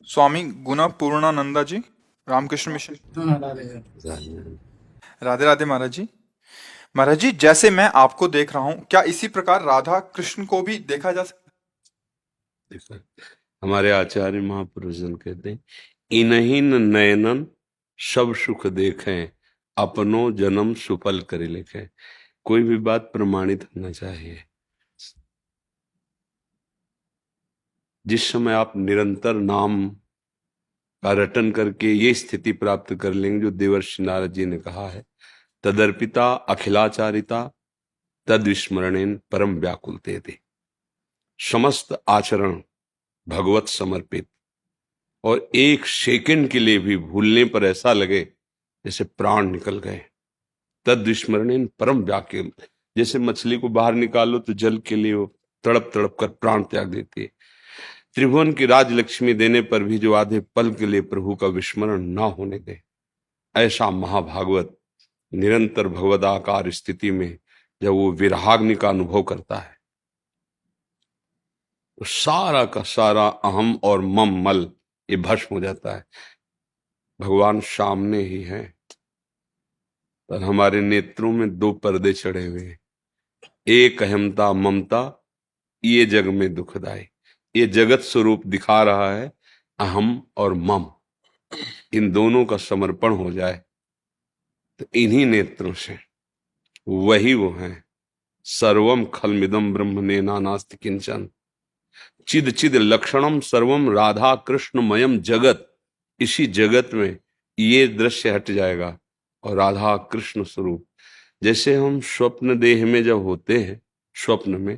स्वामी गुना पूर्णानंदा जी, Ramakrishna mission. Radhe Radhe महाराज जी। महाराज जी, जैसे मैं आपको देख रहा हूँ, क्या इसी प्रकार राधा कृष्ण को भी देखा जा सकता देखा, हमारे आचार्य महापुरुष जन कहते हैं, इनहीन नयनन सब सुख देखें, अपनो जन्म सुफल करे लिखे। कोई भी बात प्रमाणित होना चाहिए। जिस समय आप निरंतर नाम का रटन करके ये स्थिति प्राप्त कर लेंगे जो देवर्षि नारद जी ने कहा है, तदर्पिता अखिलाचारिता तद विस्मरणेन परम व्याकुलते थे। समस्त आचरण भगवत समर्पित, और एक सेकंड के लिए भी भूलने पर ऐसा लगे जैसे प्राण निकल गए। तद विस्मरणेन परम व्याकुल, जैसे मछली को बाहर निकालो तो जल के लिए वो तड़प तड़प कर प्राण त्याग देती है। त्रिभुवन की राजलक्ष्मी देने पर भी जो आधे पल के लिए प्रभु का विस्मरण ना होने दे, ऐसा महाभागवत निरंतर भगवदाकार स्थिति में जब वो विराग्नि का अनुभव करता है तो सारा का सारा अहम और मम मल ये भस्म हो जाता है। भगवान सामने ही है, पर हमारे नेत्रों में दो पर्दे चढ़े हुए हैं। एक अहमता ममता, ये जग में दुखदाई। ये जगत स्वरूप दिखा रहा है अहम और मम, इन दोनों का समर्पण हो जाए तो इन्हीं नेत्रों से वही वो है। सर्वम खलमिदम ब्रह्मणे नानास्ति किंचन, चिद चिद लक्षणम सर्वम राधा कृष्णमयम जगत। इसी जगत में ये दृश्य हट जाएगा और राधा कृष्ण स्वरूप, जैसे हम स्वप्न देह में जब होते हैं स्वप्न में,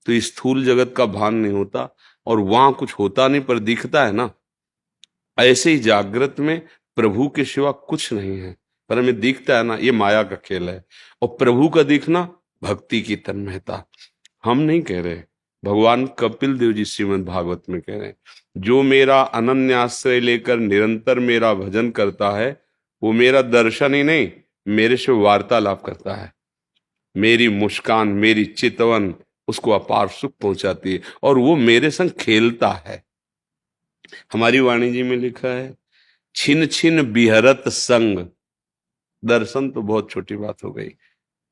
तो स्थूल जगत का भान नहीं होता और वहां कुछ होता नहीं पर दिखता है ना, ऐसे ही जागृत में प्रभु के सिवा कुछ नहीं है पर हमें दिखता है ना, ये माया का खेल है। और प्रभु का दिखना भक्ति की तन्मयता। हम नहीं कह रहे, भगवान कपिल देव जी श्रीमद् भागवत में कह रहे हैं, जो मेरा अनन्य आश्रय लेकर निरंतर मेरा भजन करता है वो मेरा दर्शन ही नहीं, मेरे से वार्तालाप करता है। मेरी मुस्कान, मेरी चितवन उसको अपार सुख पहुंचाती है और वो मेरे संग खेलता है। हमारी वाणी जी में लिखा है, छिन छिन बिहरत संग। दर्शन तो बहुत छोटी बात हो गई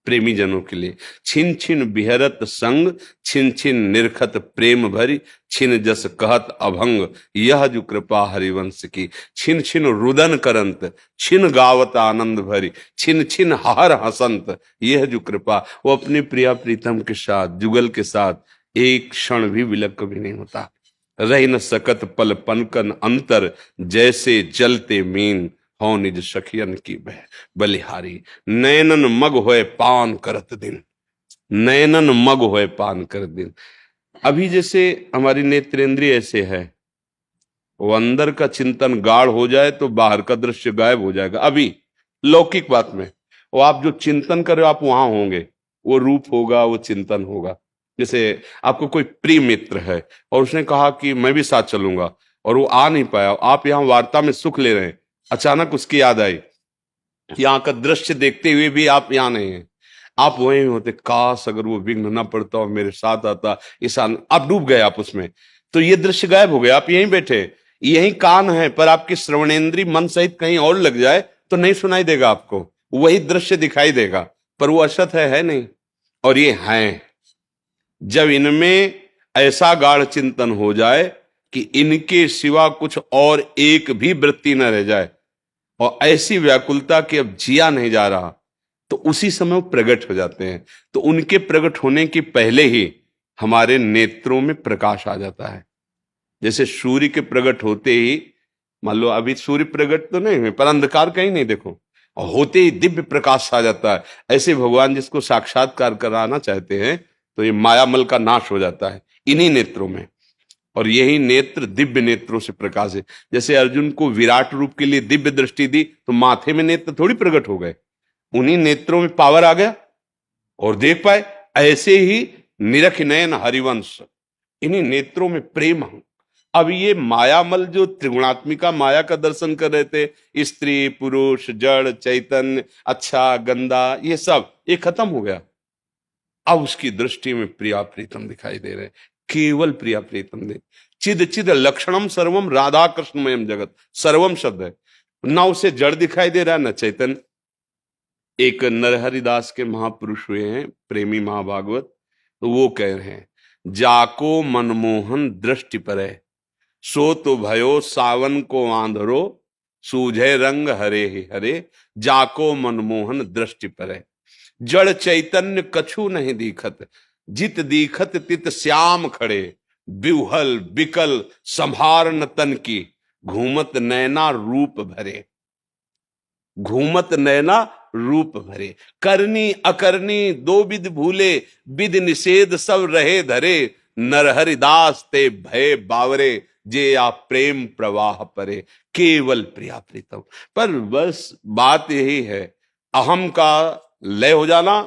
प्रेमी जनों के लिए। छिन छिन बिहरत संग, छिन छिन निरखत प्रेम भरी, छिन जस कहत अभंग, यह जो कृपा हरिवंश की। छिन छिन रुदन करंत, छिन गावत आनंद भरी, छिन छिन हर हसंत, यह जो कृपा। वो अपनी प्रिया प्रीतम के साथ, जुगल के साथ एक क्षण भी विलग कभी नहीं होता। रही न सकत पल पनकन अंतर, जैसे जलते मीन हो निज सखियन की बलिहारी। नैनन मग होए पान करत दिन, नैनन मग होए पान करत दिन। अभी जैसे हमारी नेत्रेंद्रिय ऐसे है, वो अंदर का चिंतन गाढ़ हो जाए तो बाहर का दृश्य गायब हो जाएगा। अभी लौकिक बात में वो आप जो चिंतन कर रहे हो आप वहां होंगे, वो रूप होगा, वो चिंतन होगा। जैसे आपको कोई प्रिय मित्र है और उसने कहा कि मैं भी साथ चलूंगा और वो आ नहीं पाया, आप यहाँ वार्ता में सुख ले रहे हैं, अचानक उसकी याद आई, यहाँ का दृश्य देखते हुए भी आप यहाँ नहीं है, आप वहीं होते, काश अगर वो विघ्न ना पड़ता और मेरे साथ आता, इस आप डूब गए आप उसमें, तो ये दृश्य गायब हो गया। आप यहीं बैठे, यही कान है पर आपकी श्रवणेंद्री मन सहित कहीं और लग जाए तो नहीं सुनाई देगा आपको, वही दृश्य दिखाई देगा पर वो असत है नहीं। और ये है, जब इनमें ऐसा गाढ़ चिंतन हो जाए कि इनके सिवा कुछ और एक भी वृत्ति न रह जाए और ऐसी व्याकुलता कि अब जिया नहीं जा रहा, तो उसी समय वो प्रकट हो जाते हैं। तो उनके प्रकट होने के पहले ही हमारे नेत्रों में प्रकाश आ जाता है। जैसे सूर्य के प्रकट होते ही, मान लो अभी सूर्य प्रकट तो नहीं हुए पर अंधकार कहीं नहीं देखो, और होते ही दिव्य प्रकाश आ जाता है। ऐसे भगवान जिसको साक्षात्कार कराना चाहते हैं तो ये मायामल का नाश हो जाता है इन्हीं नेत्रों में। और यही नेत्र दिव्य नेत्रों से प्रकाश है। जैसे अर्जुन को विराट रूप के लिए दिव्य दृष्टि दी तो माथे में नेत्र थोड़ी प्रकट हो गए, उन्हीं नेत्रों में पावर आ गया और देख पाए। ऐसे ही निरख नयन हरिवंश, इन्हीं नेत्रों में प्रेम। अब ये मायामल जो त्रिगुणात्मिका माया का दर्शन कर रहे थे, स्त्री पुरुष जड़ चैतन्य अच्छा गंदा ये सब, ये खत्म हो गया। अब उसकी दृष्टि में प्रिया प्रीतम दिखाई दे रहे, केवल प्रिया प्रीतम दे। चिद चिद लक्षणम सर्वम राधा कृष्णमयम जगत, सर्वम शब्द है, ना उसे जड़ दिखाई दे रहा है न चैतन्य। एक नरहरिदास के महापुरुष हुए हैं, प्रेमी महाभागवत, तो वो कह रहे हैं, जाको मनमोहन दृष्टि परे, सो तो भयो सावन को आंधरो, सूझे रंग हरे ही हरे, जाको मनमोहन दृष्टि परे। जड़ चैतन्य कछु नहीं दीखत, जित दीखत तित श्याम खड़े, बिहुल बिकल संभार न तन की, घूमत नैना रूप भरे। घूमत नैना रूप भरे, करनी अकरनी दो विध भूले, विध निषेध सब रहे धरे, नरहरिदास ते भय बावरे, जे या प्रेम प्रवाह परे, केवल प्रिया प्रीतम। पर बस बात यही है, अहम का लय हो जाना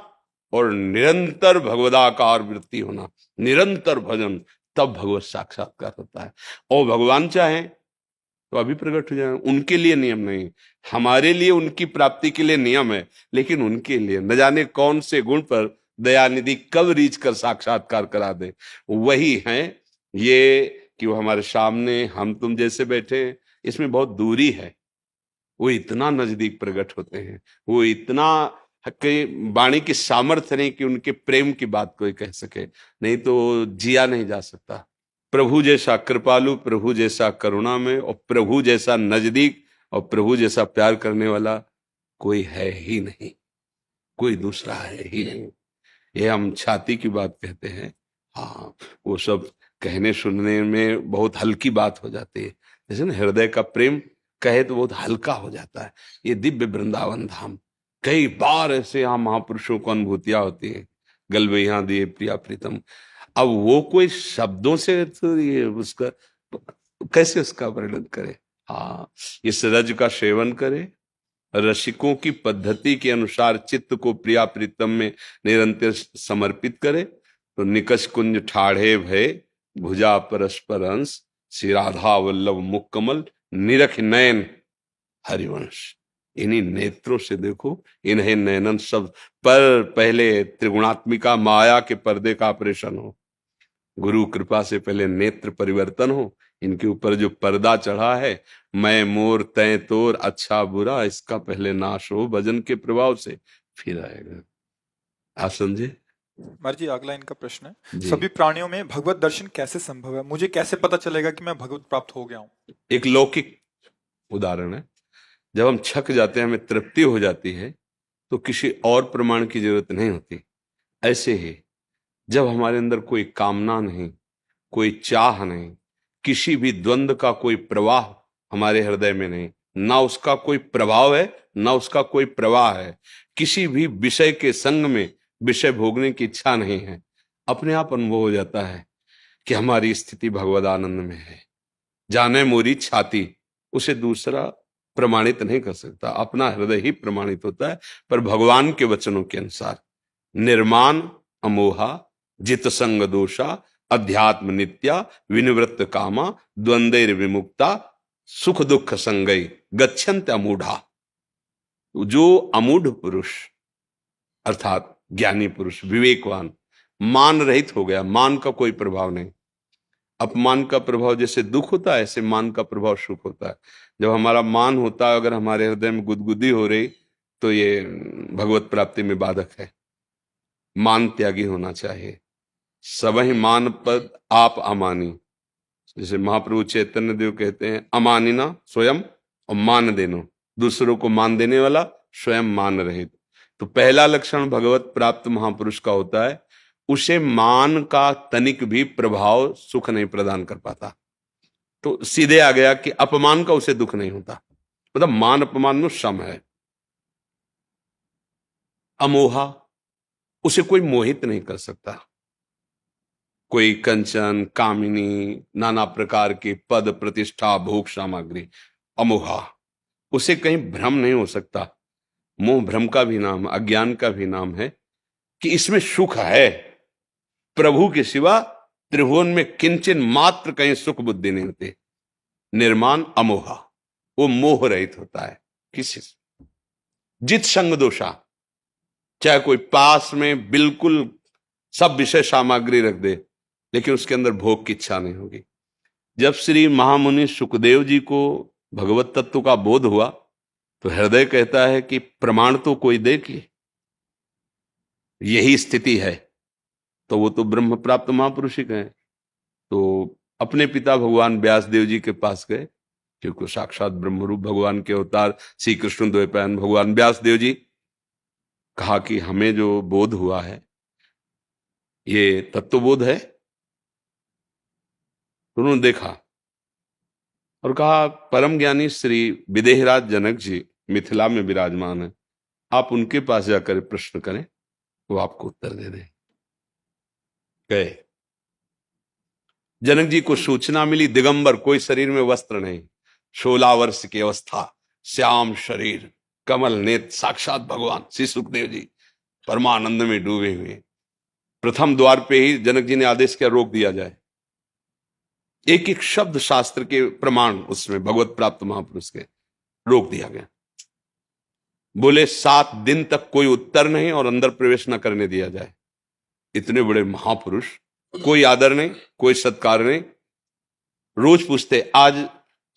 और निरंतर भगवदाकार वृत्ति होना, निरंतर भजन, तब भगवत साक्षात्कार होता है। और भगवान चाहे तो अभी प्रकट हो जाए, उनके लिए नियम नहीं, हमारे लिए उनकी प्राप्ति के लिए नियम है, लेकिन उनके लिए न जाने कौन से गुण पर दयानिधि कब रीच कर साक्षात्कार करा दे। वही है ये कि वो हमारे सामने हम तुम जैसे बैठे हैं, इसमें बहुत दूरी है, वो इतना नजदीक प्रकट होते हैं, वो इतना वाणी की सामर्थ्य नहीं कि उनके प्रेम की बात कोई कह सके, नहीं तो जिया नहीं जा सकता। प्रभु जैसा कृपालु, प्रभु जैसा करुणामय और प्रभु जैसा नजदीक और प्रभु जैसा प्यार करने वाला कोई है ही नहीं, कोई दूसरा है ही नहीं। ये हम छाती की बात कहते हैं, हाँ, वो सब कहने सुनने में बहुत हल्की बात हो जाती है, जैसे ना हृदय का प्रेम कहे तो बहुत हल्का हो जाता है। ये दिव्य वृंदावन धाम, कई बार ऐसे यहाँ महापुरुषों को अनुभूतियां होती है, गलबैया दिए प्रिया प्रीतम। अब वो कोई शब्दों से तो ये उसका कैसे उसका वर्णन करे। हाँ, इस रज का सेवन करे, रसिकों की पद्धति के अनुसार चित्त को प्रिया प्रीतम में निरंतर समर्पित करे, तो निकष कुंज ठाढ़े भय, भुजा परस्पर अंश, श्री राधा वल्लभ मुख कमल, निरख नयन हरिवंश। इन्हीं नेत्रों से देखो, इन्हें नयनन शब्द पर पहले त्रिगुणात्मिका माया के पर्दे का ऑपरेशन हो, गुरु कृपा से पहले नेत्र परिवर्तन हो, इनके ऊपर जो पर्दा चढ़ा है, मैं मोर तय तोर अच्छा बुरा, इसका पहले नाश हो भजन के प्रभाव से, फिर आएगा। आप समझे? महाराज जी, अगला इनका प्रश्न है, जी। सभी प्राणियों में भगवत दर्शन कैसे संभव है? मुझे कैसे पता चलेगा कि मैं भगवत प्राप्त हो गया हूँ? एक लौकिक उदाहरण है, जब हम छक जाते हैं, हमें तृप्ति हो जाती है, तो किसी और प्रमाण की जरूरत नहीं होती। ऐसे ही जब हमारे अंदर कोई कामना नहीं, कोई चाह नहीं, किसी भी द्वंद्व का कोई प्रवाह हमारे हृदय में नहीं, ना उसका कोई प्रभाव है ना उसका कोई प्रवाह है, किसी भी विषय के संग में विषय भोगने की इच्छा नहीं है, अपने आप अनुभव हो जाता है कि हमारी स्थिति भगवद आनंद में है। जाने मोरी छाती, उसे दूसरा प्रमाणित नहीं कर सकता, अपना हृदय ही प्रमाणित होता है। पर भगवान के वचनों के अनुसार निर्माण अमोहा, जित संग दोषा, अध्यात्म नित्या, विनिवृत्त कामा, द्वंद्वैर विमुक्ता, सुख दुख संगई, गच्छन्त अमूढ़ा। जो अमूढ़ पुरुष अर्थात ज्ञानी पुरुष, विवेकवान, मान रहित हो गया, मान का कोई प्रभाव नहीं। अपमान का प्रभाव जैसे दुख होता है, ऐसे मान का प्रभाव सुख होता है। जब हमारा मान होता है, अगर हमारे हृदय में गुदगुदी हो रही, तो ये भगवत प्राप्ति में बाधक है। मान त्यागी होना चाहिए। सबहि मान पद आप अमानी, जैसे महाप्रभु चैतन्य देव कहते हैं, अमानिना स्वयं और मान देनो, दूसरों को मान देने वाला स्वयं मान रहित। तो पहला लक्षण भगवत प्राप्त महापुरुष का होता है, उसे मान का तनिक भी प्रभाव सुख नहीं प्रदान कर पाता। तो सीधे आ गया कि अपमान का उसे दुख नहीं होता, मतलब मान अपमान में सम है। अमोहा, उसे कोई मोहित नहीं कर सकता। कोई कंचन, कामिनी, नाना प्रकार के पद, प्रतिष्ठा, भोग सामग्री, अमोहा, उसे कहीं भ्रम नहीं हो सकता। मोह भ्रम का भी नाम, अज्ञान का भी नाम है कि इसमें सुख है। प्रभु के सिवा त्रिभुवन में किंचन मात्र कहीं सुख बुद्धि नहीं होती। निर्माण अमोहा, वो मोह रहित होता है किसी से। जित संग दोषा, चाहे कोई पास में बिल्कुल सब विषय सामग्री रख दे, लेकिन उसके अंदर भोग की इच्छा नहीं होगी। जब श्री महामुनि सुखदेव जी को भगवत तत्व का बोध हुआ तो हृदय कहता है कि प्रमाण तो कोई देख ले, यही स्थिति है, तो वो तो ब्रह्म प्राप्त महापुरुष ही गए। तो अपने पिता भगवान व्यास देव जी के पास गए, क्योंकि साक्षात ब्रह्मरूप भगवान के अवतार श्री कृष्ण द्वैपायन भगवान व्यास देव जी। कहा कि हमें जो बोध हुआ है ये तत्वबोध है। तो उन्होंने देखा और कहा, परम ज्ञानी श्री विदेहराज जनक जी मिथिला में विराजमान है, आप उनके पास जाकर प्रश्न करें, वो आपको उत्तर दे दें। गए, जनक जी को सूचना मिली, दिगंबर, कोई शरीर में वस्त्र नहीं, 16 वर्ष की अवस्था, श्याम शरीर, कमल नेत्र, साक्षात भगवान श्री सुखदेव जी परमानंद में डूबे हुए। प्रथम द्वार पे ही जनक जी ने आदेश किया, रोक दिया जाए। एक एक शब्द शास्त्र के प्रमाण उसमें भगवत प्राप्त महापुरुष के रोक दिया गया। बोले 7 दिन तक कोई उत्तर नहीं और अंदर प्रवेश न करने दिया जाए। इतने बड़े महापुरुष, कोई आदर नहीं, कोई सत्कार नहीं। रोज पूछते, आज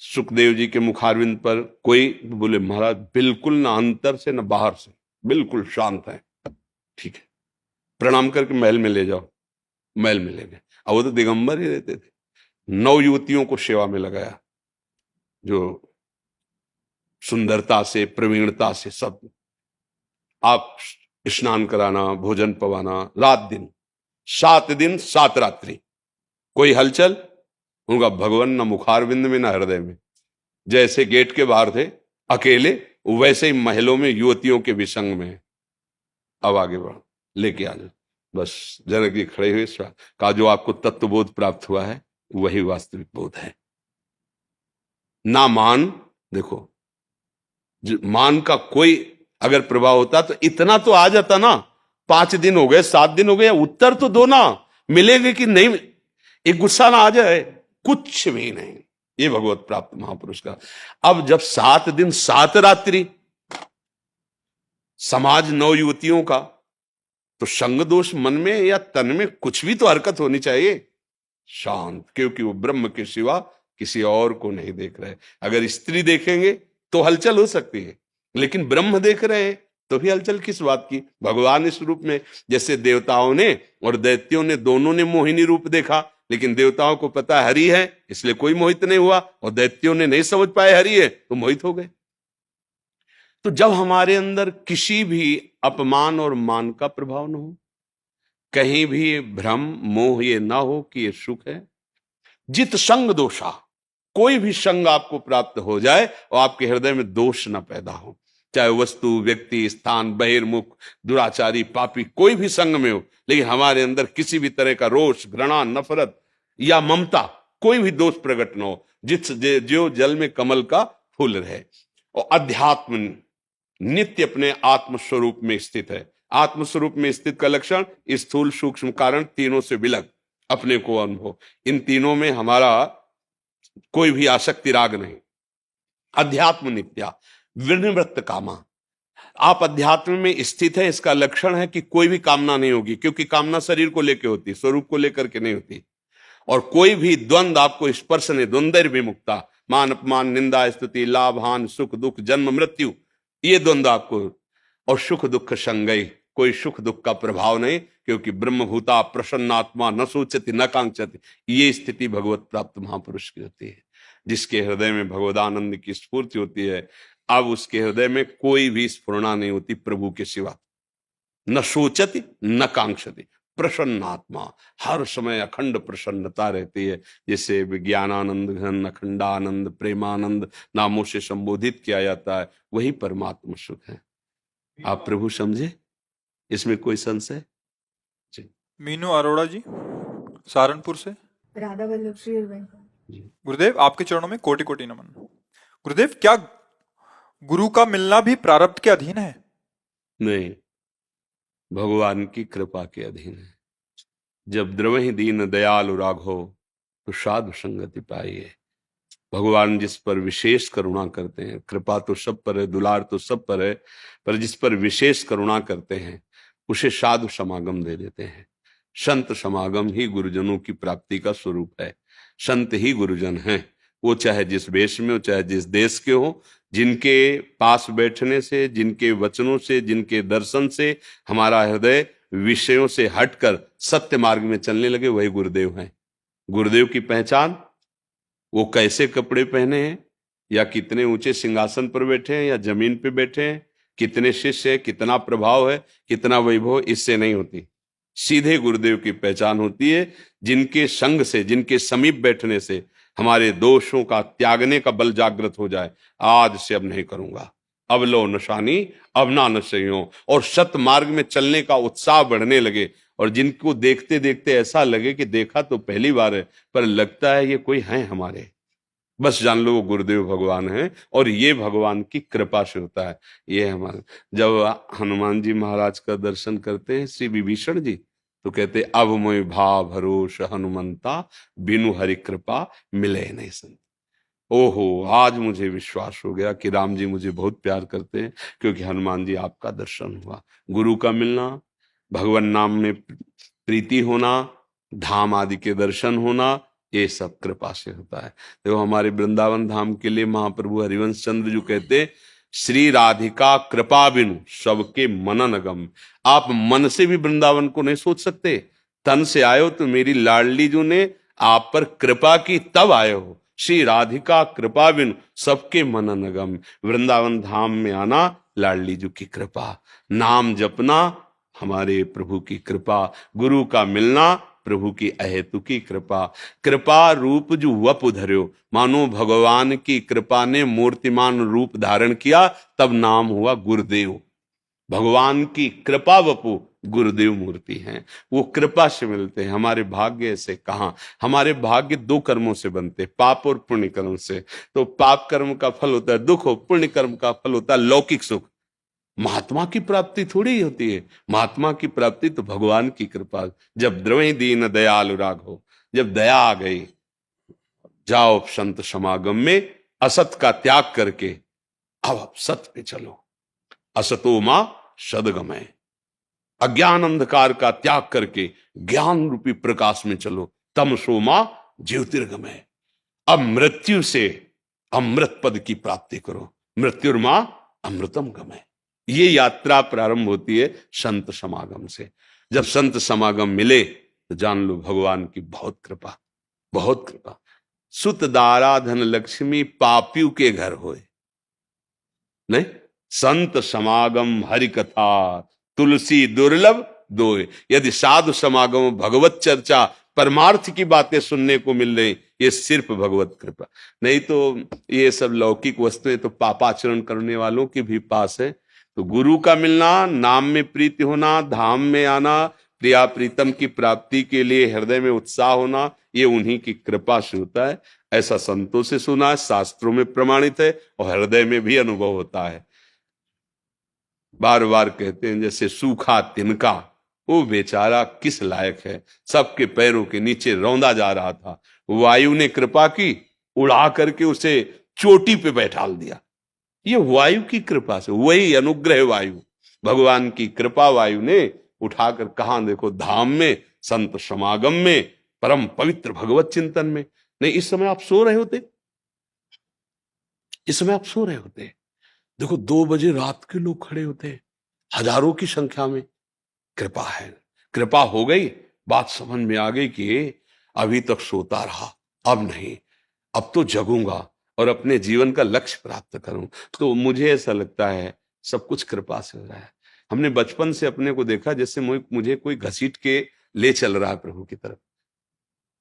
सुखदेव जी के मुखारविंद पर कोई, बोले महाराज बिल्कुल ना अंदर से ना बाहर से, बिल्कुल शांत है। ठीक है, प्रणाम करके महल में ले जाओ। महल में ले गए। अब वो तो दिगंबर ही रहते थे। 9 युवतियों को सेवा में लगाया, जो सुंदरता से, प्रवीणता से, सब आप स्नान कराना, भोजन पवाना, रात दिन, 7 दिन 7 रात्रि, कोई हलचल। उनका भगवान न मुखारविंद में न हृदय में। जैसे गेट के बाहर थे अकेले, वैसे ही महलों में युवतियों के विसंग में। अब आगे बढ़ो, लेके आ जाओ। बस जनक जी खड़े हुए, कहा जो आपको तत्वबोध प्राप्त हुआ है वही वास्तविक बोध है। ना मान, देखो मान का कोई अगर प्रभाव होता तो इतना तो आ जाता ना। 5 दिन हो गए, 7 दिन हो गए, उत्तर तो दो ना, मिलेंगे कि नहीं, एक गुस्सा ना आ जाए, कुछ भी नहीं। ये भगवत प्राप्त महापुरुष का। अब जब 7 दिन 7 रात्रि, समाज 9 युवतियों का, तो संग दोष मन में या तन में कुछ भी तो हरकत होनी चाहिए। शांत, क्योंकि वो ब्रह्म के सिवा किसी और को नहीं देख रहे। अगर स्त्री देखेंगे तो हलचल हो सकती है, लेकिन ब्रह्म देख रहे हैं तो भी हलचल किस बात की। भगवान इस रूप में, जैसे देवताओं ने और दैत्यों ने दोनों ने मोहिनी रूप देखा, लेकिन देवताओं को पता हरि है इसलिए कोई मोहित नहीं हुआ, और दैत्यों ने नहीं समझ पाए हरि है तो मोहित हो गए। तो जब हमारे अंदर किसी भी अपमान और मान का प्रभाव न हो, कहीं भी भ्रम मोह ये ना हो कि ये सुख है, जित संग दोषा, कोई भी संग आपको प्राप्त हो जाए और आपके हृदय में दोष ना पैदा हो, चाहे वस्तु, व्यक्ति, स्थान, बहिर्मुख, दुराचारी, पापी, कोई भी संग में हो, लेकिन हमारे अंदर किसी भी तरह का रोष, घृणा, नफरत या ममता, कोई भी दोष प्रकट न हो, जो जल में कमल का फूल रहे। और अध्यात्म नित्य अपने आत्म स्वरूप में स्थित है। आत्म स्वरूप में स्थित का लक्षण स्थूल, सूक्ष्म, कारण, तीनों से विलग अपने को अनुभव। इन तीनों में हमारा कोई भी आसक्ति राग नहीं। अध्यात्म नित्या विनिवृत्त कामा, आप अध्यात्म में स्थित है, इसका लक्षण है कि कोई भी कामना नहीं होगी, क्योंकि कामना शरीर को लेकर होती, स्वरूप को लेकर के नहीं होती। और कोई भी द्वंद आपको स्पर्श नहीं, द्वंद्व विमुक्ता, मान अपमान, निंदा स्तुति, लाभ हानि, सुख दुख, जन्म मृत्यु, ये द्वंद्व आपको। और सुख दुख संगई, कोई सुख दुख का प्रभाव नहीं, क्योंकि ब्रह्मभूता प्रसन्नात्मा न सोचती न कांक्षति। ये स्थिति भगवत प्राप्त महापुरुष की होती है, जिसके हृदय में भगवदानंद की स्फूर्ति होती है। अब उसके हृदय में कोई भी स्फुरणा नहीं होती प्रभु के सिवा, न सोचती न कांक्षति, प्रसन्नात्मा, हर समय अखंड प्रसन्नता रहती है। जिसे विज्ञानानंद घन, अखंडानंद, प्रेमानंद नामों से संबोधित किया जाता है, वही परमात्मा सुख है। आप प्रभु समझे, इसमें कोई संशय? मीनू अरोड़ा जी, सहारनपुर से। राधा वल्लभ श्री अरविंद। गुरुदेव, आपके चरणों में कोटि कोटि नमन। गुरुदेव, क्या गुरु का मिलना भी प्रारब्ध के अधीन है? नहीं, भगवान की कृपा के अधीन है। जब द्रवहि दीन दयालु राघो तो साधु संगति पाइए। भगवान जिस पर विशेष करुणा करते हैं, कृपा तो सब पर है, दुलार तो सब पर है, पर जिस पर विशेष करुणा करते हैं उसे साधु समागम दे देते हैं। संत समागम ही गुरुजनों की प्राप्ति का स्वरूप है। संत ही गुरुजन हैं। वो चाहे जिस वेश में हो, चाहे जिस देश के हो, जिनके पास बैठने से, जिनके वचनों से, जिनके दर्शन से हमारा हृदय विषयों से हटकर सत्य मार्ग में चलने लगे, वही गुरुदेव हैं। गुरुदेव की पहचान, वो कैसे कपड़े पहने हैं, या कितने ऊंचे सिंहासन पर बैठे हैं, या जमीन पे बैठे हैं, कितने शिष्य है, कितना प्रभाव है, कितना वैभव, इससे नहीं होती। सीधे गुरुदेव की पहचान होती है, जिनके संग से, जिनके समीप बैठने से हमारे दोषों का त्यागने का बल जागृत हो जाए। आज से अब नहीं करूंगा, अब लो नशानी अब ना नशइयों, और सत मार्ग में चलने का उत्साह बढ़ने लगे। और जिनको देखते देखते ऐसा लगे कि देखा तो पहली बार है, पर लगता है ये कोई है हमारे, बस जान लो वो गुरुदेव भगवान हैं, और ये भगवान की कृपा से होता है। ये हमारे, जब हनुमान जी महाराज का दर्शन करते हैं श्री विभीषण जी, तो कहते अब मोहि भाव भरोस हनुमंता, बिनु हरि कृपा मिले नहीं संत। ओहो, आज मुझे विश्वास हो गया कि राम जी मुझे बहुत प्यार करते हैं, क्योंकि हनुमान जी आपका दर्शन हुआ। गुरु का मिलना, भगवान नाम में प्रीति होना, धाम आदि के दर्शन होना, ये सब कृपा से होता है। देखो हमारे वृंदावन धाम के लिए महाप्रभु हरिवंश चंद्र जी कहते, श्री राधिका कृपा बिनु सबके मनन गम। आप मन से भी वृंदावन को नहीं सोच सकते, तन से आए हो तो मेरी लाडली जी ने आप पर कृपा की तब आए हो। श्री राधिका कृपा बिनु सबके मनन गम। वृंदावन धाम में आना लाडली जी की कृपा, नाम जपना हमारे प्रभु की कृपा, गुरु का मिलना प्रभु की अहेतुकी कृपा। कृपा रूप जो वपु धर्यो, मानो भगवान की कृपा ने मूर्तिमान रूप धारण किया, तब नाम हुआ गुरुदेव। भगवान की कृपा वपु गुरुदेव मूर्ति हैं, वो कृपा से मिलते हैं। हमारे भाग्य से कहाँ, हमारे भाग्य दो कर्मों से बनते, पाप और पुण्य कर्म से। तो पाप कर्म का फल होता है दुख, हो पुण्य कर्म का फल होता है लौकिक सुख। महात्मा की प्राप्ति थोड़ी होती है, महात्मा की प्राप्ति तो भगवान की कृपा। जब द्रवि दीन दयालु राघो, जब दया आ गई, जाओ संत समागम में असत का त्याग करके अब सत पे चलो। असतो मां सदगमय, अज्ञान अंधकार का त्याग करके ज्ञान रूपी प्रकाश में चलो। तमसो मां ज्योतिर्गमय, अब मृत्यु से अमृत पद की प्राप्ति करो। मृत्युर्मा अमृतम गमय। ये यात्रा प्रारंभ होती है संत समागम से। जब संत समागम मिले तो जान लो भगवान की बहुत कृपा, बहुत कृपा। सुत दारा धन लक्ष्मी पापियों के घर होए, नहीं संत समागम हरि कथा, तुलसी दुर्लभ दोए। यदि साधु समागम भगवत चर्चा परमार्थ की बातें सुनने को मिल रही, ये सिर्फ भगवत कृपा। नहीं तो ये सब लौकिक वस्तुएं तो पापाचरण करने वालों के भी पास है। तो गुरु का मिलना, नाम में प्रीति होना, धाम में आना, प्रिया प्रीतम की प्राप्ति के लिए हृदय में उत्साह होना, ये उन्हीं की कृपा से होता है। ऐसा संतों से सुना है, शास्त्रों में प्रमाणित है, और हृदय में भी अनुभव होता है। बार बार कहते हैं जैसे सूखा तिनका, वो बेचारा किस लायक है, सबके पैरों के नीचे रौंदा जा रहा था, वायु ने कृपा की, उड़ा करके उसे चोटी पे बैठाल दिया। ये वायु की कृपा से, वही अनुग्रह वायु, भगवान की कृपा वायु ने उठाकर कहां देखो धाम में, संत समागम में, परम पवित्र भगवत चिंतन में। नहीं, इस समय आप सो रहे होते, इस समय आप सो रहे होते। देखो 2 बजे रात के लोग खड़े होते, हजारों की संख्या में। कृपा है, कृपा हो गई, बात समझ में आ गई कि अभी तक सोता रहा, अब नहीं, अब तो जगूंगा और अपने जीवन का लक्ष्य प्राप्त करूं। तो मुझे ऐसा लगता है सब कुछ कृपा से हो रहा है। हमने बचपन से अपने को देखा जैसे मुझे कोई घसीट के ले चल रहा है प्रभु की तरफ।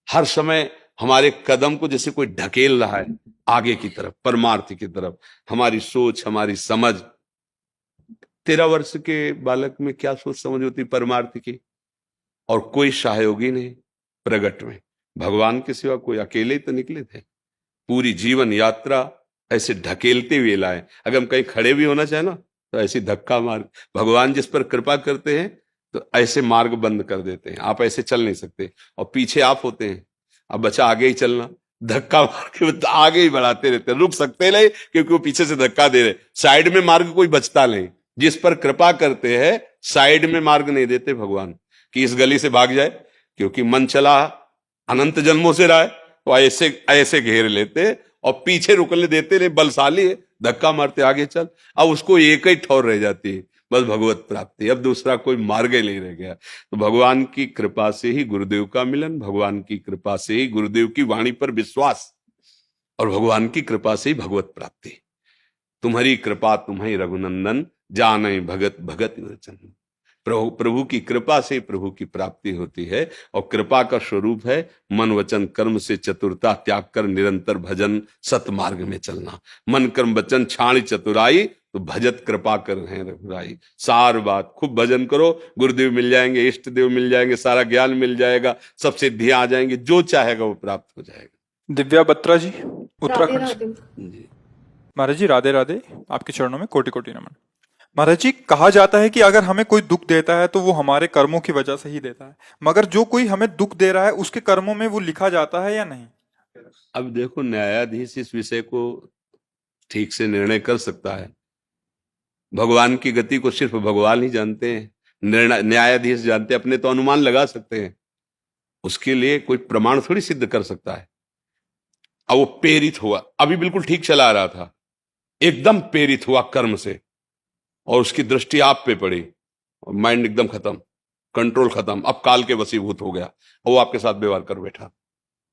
हर समय हमारे कदम को जैसे कोई ढकेल रहा है आगे की तरफ, परमार्थ की तरफ। हमारी सोच, हमारी समझ, 13 वर्ष के बालक में क्या सोच समझ होती परमार्थ की, और कोई सहयोगी नहीं प्रगट में, भगवान के सिवा कोई, अकेले ही तो निकले थे। पूरी जीवन यात्रा ऐसे ढकेलते हुए लाए। अगर हम कहीं खड़े भी होना चाहे ना, तो ऐसी धक्का मार, भगवान जिस पर कृपा करते हैं तो ऐसे मार्ग बंद कर देते हैं, आप ऐसे चल नहीं सकते, और पीछे आप होते हैं, अब बच्चा आगे ही चलना, धक्का मार के आगे ही बढ़ाते रहते, रुक सकते नहीं क्योंकि वो पीछे से धक्का दे रहे। साइड में मार्ग कोई बचता नहीं, जिस पर कृपा करते हैं साइड में मार्ग नहीं देते भगवान कि इस गली से भाग जाए, क्योंकि मन चला अनंत जन्मों से रहा है, तो ऐसे ऐसे घेर लेते और पीछे रुकने देते नहीं, बलशाली है, धक्का मारते आगे चल। अब उसको एक ही ठौर रह जाती है, बस भगवत प्राप्ति, अब दूसरा कोई मार्ग ही नहीं रह गया। तो भगवान की कृपा से ही गुरुदेव का मिलन, भगवान की कृपा से ही गुरुदेव की वाणी पर विश्वास, और भगवान की कृपा से ही भगवत प्राप्ति। तुम्हारी कृपा तुम्हें रघुनंदन, जाने भगत भगत वचन। प्रभु प्रभु की कृपा से प्रभु की प्राप्ति होती है, और कृपा का स्वरूप है मन वचन कर्म से चतुरता त्याग कर निरंतर भजन सतमार्ग में चलना। मन कर्म वचन छाणी चतुराई, तो भजत कृपा कर हैं रघुराई। सार बात, खूब भजन करो, गुरुदेव मिल जाएंगे, इष्ट देव मिल जाएंगे, सारा ज्ञान मिल जाएगा, सब सिद्धियां आ जाएंगी, जो चाहेगा वो प्राप्त हो जाएगा। दिव्या बत्रा जी, राधे उत्तराखंड से। राधे। जी महाराज जी राधे राधे, आपके चरणों में कोटि कोटि नमन। महाराज जी, कहा जाता है कि अगर हमें कोई दुख देता है तो वो हमारे कर्मों की वजह से ही देता है, मगर जो कोई हमें दुख दे रहा है उसके कर्मों में वो लिखा जाता है या नहीं? अब देखो, न्यायाधीश इस विषय को ठीक से निर्णय कर सकता है। भगवान की गति को सिर्फ भगवान ही जानते हैं, निर्णय न्यायाधीश जानते हैं, अपने तो अनुमान लगा सकते हैं, उसके लिए कोई प्रमाण थोड़ी सिद्ध कर सकता है। अब वो प्रेरित हुआ, अभी बिल्कुल ठीक चला रहा था, एकदम प्रेरित हुआ कर्म से, और उसकी दृष्टि आप पे पड़ी, और माइंड एकदम खत्म, कंट्रोल खत्म, अब काल के वशीभूत हो गया, और वो आपके साथ व्यवहार कर बैठा।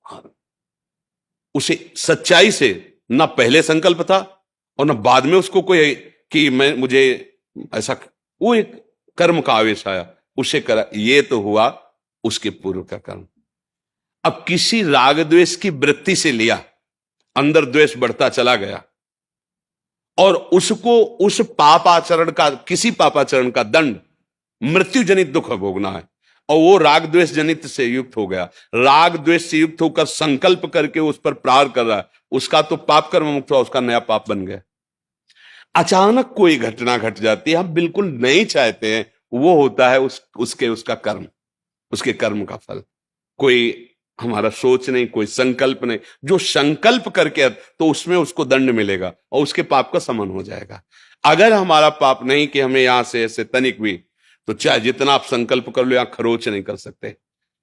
हाँ। उसे सच्चाई से ना पहले संकल्प था और ना बाद में उसको कोई कि मैं मुझे ऐसा, वो एक कर्म का आवेश आया, उसे करा, ये तो हुआ उसके पूर्व का कर्म। अब किसी राग द्वेष की वृत्ति से लिया, अंदर द्वेष बढ़ता चला गया, और उसको उस पापाचरण का, किसी पापाचरण का दंड मृत्यु जनित दुख भोगना है, और वो राग द्वेष जनित से युक्त हो गया, राग द्वेष से युक्त होकर संकल्प करके उस पर प्रहार कर रहा है, उसका तो पाप कर्म मुक्त हुआ, उसका नया पाप बन गया। अचानक कोई घटना घट जाती है, हम बिल्कुल नहीं चाहते हैं, वो होता है उसका कर्म, उसके कर्म का फल। कोई हमारा सोच नहीं, कोई संकल्प नहीं, जो संकल्प करके तो उसमें उसको दंड मिलेगा और उसके पाप का समन हो जाएगा। अगर हमारा पाप नहीं कि हमें यहां से ऐसे तनिक भी, तो चाहे जितना आप संकल्प कर लो, यहां खरोच नहीं कर सकते।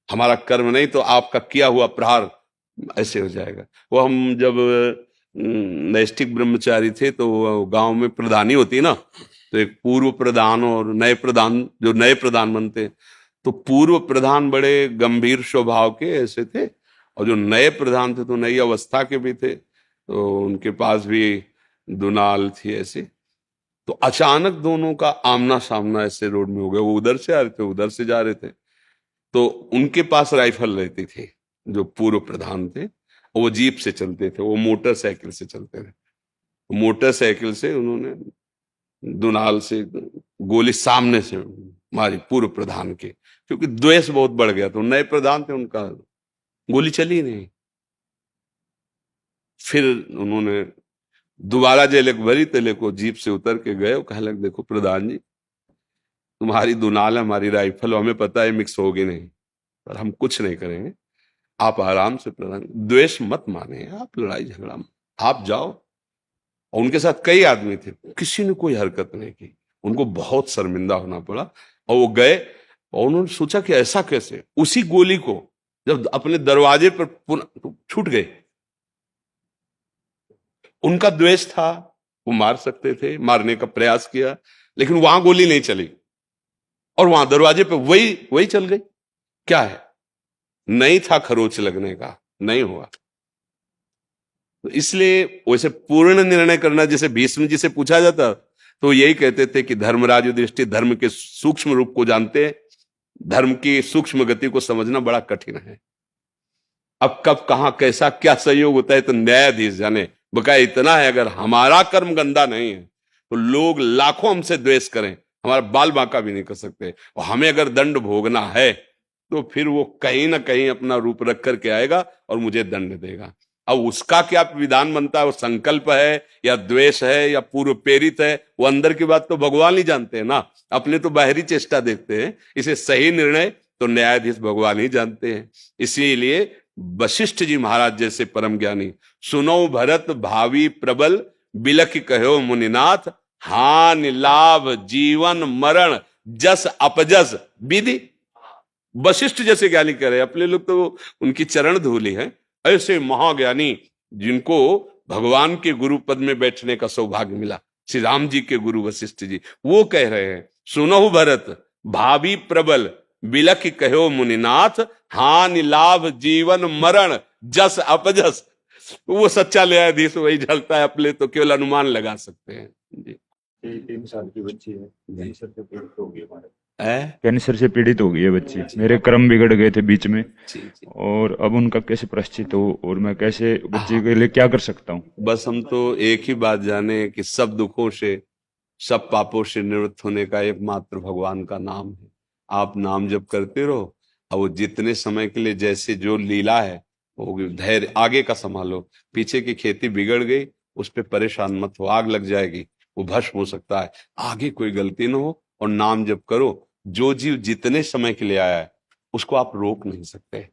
हमारा कर्म नहीं तो आपका किया हुआ प्रहार ऐसे हो जाएगा। वो हम जब नैष्ठिक ब्रह्मचारी थे, तो गांव में प्रधानी होती ना, तो एक पूर्व प्रधान और नए प्रधान, जो नए प्रधान बनते, तो पूर्व प्रधान बड़े गंभीर स्वभाव के ऐसे थे, और जो नए प्रधान थे तो नई अवस्था के भी थे, तो उनके पास भी दुनाल थी ऐसी। तो अचानक दोनों का आमना सामना ऐसे रोड में हो गया, वो उधर से आ रहे थे, उधर से जा रहे थे, तो उनके पास राइफल रहती थी, जो पूर्व प्रधान थे, वो जीप से चलते थे, वो मोटरसाइकिल से चलते थे। मोटरसाइकिल से उन्होंने दुनाल से गोली सामने से मारी पूर्व प्रधान के, क्योंकि द्वेष बहुत बढ़ गया, तो नए प्रधान थे, उनका गोली चली नहीं। फिर उन्होंने दोबारा जेलक भरी, तेले को जीप से उतर के गए, कहे लग देखो प्रधान जी, तुम्हारी दुनाल हमारी राइफल, हमें पता है मिक्स होगी नहीं, पर हम कुछ नहीं करेंगे, आप आराम से प्रधान, द्वेष मत माने, आप लड़ाई झगड़ा आप जाओ। और उनके साथ कई आदमी थे, किसी ने कोई हरकत नहीं की, उनको बहुत शर्मिंदा होना पड़ा, और वो गए, और उन्होंने सोचा कि ऐसा कैसे, उसी गोली को जब अपने दरवाजे पर छूट गए, उनका द्वेष था, वो मार सकते थे, मारने का प्रयास किया, लेकिन वहां गोली नहीं चली, और वहां दरवाजे पे वही चल गई। क्या है, नहीं था खरोच लगने का, नहीं हुआ। तो इसलिए वैसे पूर्ण निर्णय करना, जैसे भीष्म जी से पूछा जाता, तो यही कहते थे कि धर्मराज युधिष्ठिर धर्म के सूक्ष्म रूप को जानते हैं, धर्म की सूक्ष्म गति को समझना बड़ा कठिन है। अब कब कहां कैसा क्या सहयोग होता है तो न्यायाधीश जाने। बकाया इतना है, अगर हमारा कर्म गंदा नहीं है तो लोग लाखों हमसे द्वेष करें, हमारा बाल बांका भी नहीं कर सकते, और हमें अगर दंड भोगना है तो फिर वो कहीं ना कहीं अपना रूप रख करके आएगा और मुझे दंड देगा। अब उसका क्या विधान बनता है, वो संकल्प है या द्वेष है या पूर्व प्रेरित है, वो अंदर की बात तो भगवान ही जानते हैं ना, अपने तो बाहरी चेष्टा देखते हैं। इसे सही निर्णय तो न्यायाधीश भगवान ही जानते हैं। इसीलिए वशिष्ठ जी महाराज जैसे परम ज्ञानी, सुनो भरत भावी प्रबल, बिलख कहो मुनिनाथ, हानि लाभ जीवन मरण जस अपजस विधि। वशिष्ठ जैसे ज्ञानी कह रहे, अपने लोग तो उनकी चरण धूली है, ऐसे महाज्ञानी जिनको भगवान के गुरु पद में बैठने का सौभाग्य मिला, श्री राम जी के गुरु वशिष्ठ जी, वो कह रहे हैं, सुनो भरत भावी प्रबल बिलख कहो मुनिनाथ, हानि लाभ जीवन मरण जस अपजस। वो सच्चा न्यायाधीश वही झलता है, अपने तो केवल अनुमान लगा सकते हैं जी। 3 साल की बच्ची है, कैंसर से पीड़ित होगी हमारे। कैंसर से पीड़ित हो गई है बच्ची। मेरे कर्म बिगड़ गए थे बीच में, जी जी। और अब उनका कैसे प्रायश्चित हो, और मैं कैसे बच्ची के लिए क्या कर सकता हूँ? बस हम तो एक ही बात जाने कि सब दुखों से, सब पापों से निवृत्त होने का एकमात्र भगवान का नाम है। आप नाम जप करते रहो, और वो जितने समय के लिए जैसे जो लीला है वो धैर्य, आगे का संभालो। पीछे की खेती बिगड़ गई, उस पर परेशान मत हो, आग लग जाएगी, वो भस्म हो सकता है। आगे कोई गलती न हो, और नाम जप करो। जो जीव जितने समय के लिए आया है उसको आप रोक नहीं सकते,